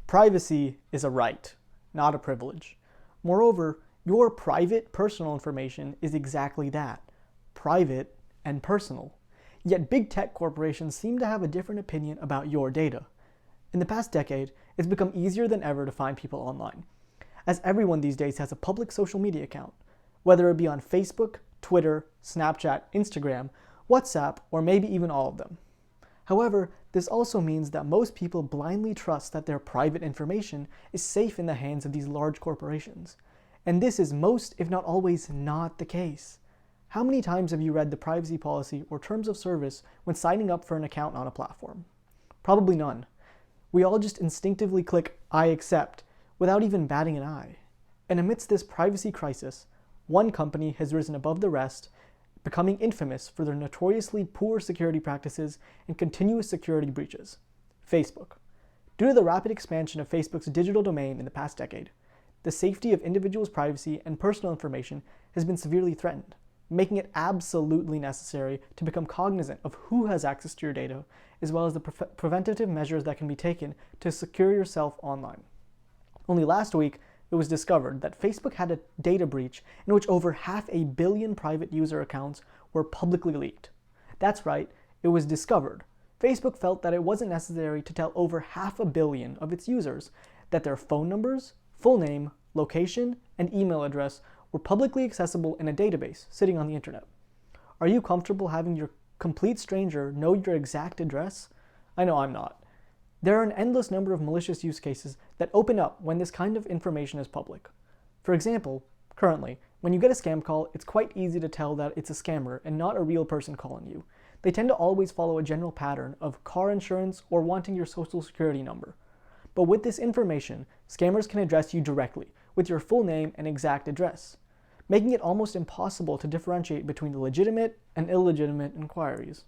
Privacy is a right, not a privilege. Moreover, your private personal information is exactly that, private and personal. Yet big tech corporations seem to have a different opinion about your data. In the past decade, it's become easier than ever to find people online, as everyone these days has a public social media account, whether it be on Facebook, Twitter, Snapchat, Instagram, WhatsApp, or maybe even all of them. However, this also means that most people blindly trust that their private information is safe in the hands of these large corporations. And this is most, if not always, not the case. How many times have you read the privacy policy or terms of service when signing up for an account on a platform? Probably none. We all just instinctively click "I accept" without even batting an eye. And amidst this privacy crisis, one company has risen above the rest, becoming infamous for their notoriously poor security practices and continuous security breaches: Facebook. Due to the rapid expansion of Facebook's digital domain in the past decade, the safety of individuals' privacy and personal information has been severely threatened, making it absolutely necessary to become cognizant of who has access to your data, as well as the preventative measures that can be taken to secure yourself online. Only last week, it was discovered that Facebook had a data breach in which over 500 million private user accounts were publicly leaked. That's right, it was discovered. Facebook felt that it wasn't necessary to tell over 500 million of its users that their phone numbers, full name, location, and email address were publicly accessible in a database sitting on the internet. Are you comfortable having your complete stranger know your exact address? I know I'm not. There are an endless number of malicious use cases that open up when this kind of information is public. For example, currently, when you get a scam call, it's quite easy to tell that it's a scammer and not a real person calling you. They tend to always follow a general pattern of car insurance or wanting your social security number. But with this information, scammers can address you directly with your full name and exact address, making it almost impossible to differentiate between the legitimate and illegitimate inquiries.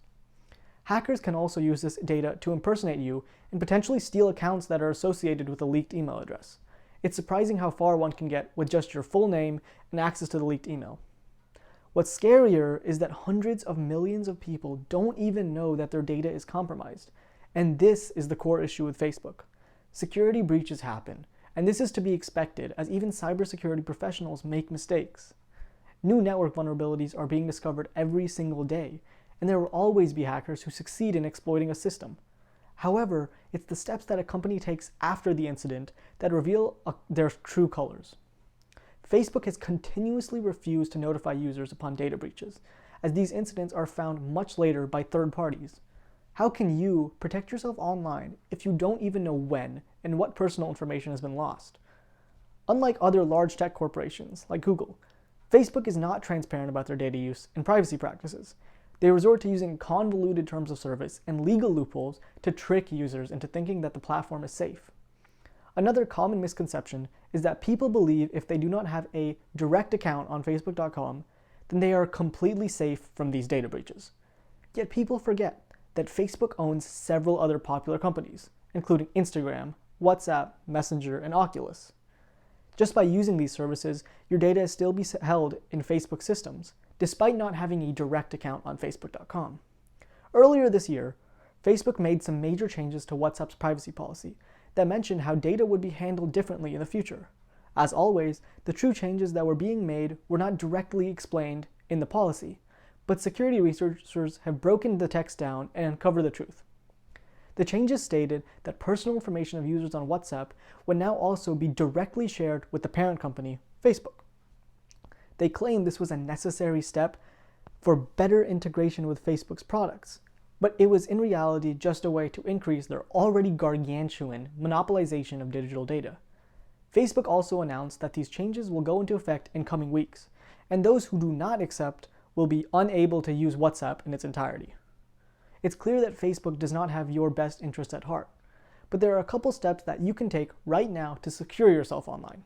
Hackers can also use this data to impersonate you and potentially steal accounts that are associated with a leaked email address. It's surprising how far one can get with just your full name and access to the leaked email. What's scarier is that hundreds of millions of people don't even know that their data is compromised. And this is the core issue with Facebook. Security breaches happen, and this is to be expected as even cybersecurity professionals make mistakes. New network vulnerabilities are being discovered every single day, and there will always be hackers who succeed in exploiting a system. However, it's the steps that a company takes after the incident that reveal their true colors. Facebook has continuously refused to notify users upon data breaches, as these incidents are found much later by third parties. How can you protect yourself online if you don't even know when and what personal information has been lost? Unlike other large tech corporations like Google, Facebook is not transparent about their data use and privacy practices. They resort to using convoluted terms of service and legal loopholes to trick users into thinking that the platform is safe. Another common misconception is that people believe if they do not have a direct account on Facebook.com, then they are completely safe from these data breaches. Yet people forget that Facebook owns several other popular companies, including Instagram, WhatsApp, Messenger, and Oculus. Just by using these services, your data is still held in Facebook systems, despite not having a direct account on Facebook.com. Earlier this year, Facebook made some major changes to WhatsApp's privacy policy that mentioned how data would be handled differently in the future. As always, the true changes that were being made were not directly explained in the policy, but security researchers have broken the text down and uncovered the truth. The changes stated that personal information of users on WhatsApp would now also be directly shared with the parent company, Facebook. They claimed this was a necessary step for better integration with Facebook's products, but it was in reality just a way to increase their already gargantuan monopolization of digital data. Facebook also announced that these changes will go into effect in coming weeks, and those who do not accept will be unable to use WhatsApp in its entirety. It's clear that Facebook does not have your best interest at heart, but there are a couple steps that you can take right now to secure yourself online.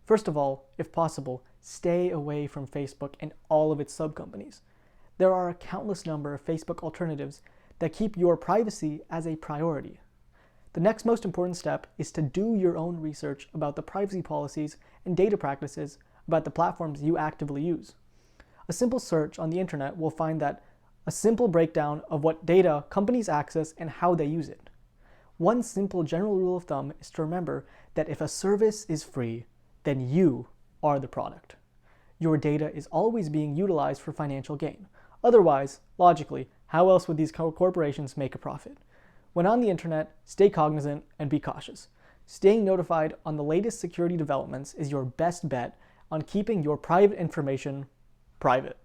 First of all, if possible, stay away from Facebook and all of its sub-companies. There are a countless number of Facebook alternatives that keep your privacy as a priority. The next most important step is to do your own research about the privacy policies and data practices about the platforms you actively use. A simple search on the internet will find that a simple breakdown of what data companies access and how they use it. One simple general rule of thumb is to remember that if a service is free, then you are the product. Your data is always being utilized for financial gain. Otherwise, logically, how else would these corporations make a profit? When on the internet, stay cognizant and be cautious. Staying notified on the latest security developments is your best bet on keeping your private information private.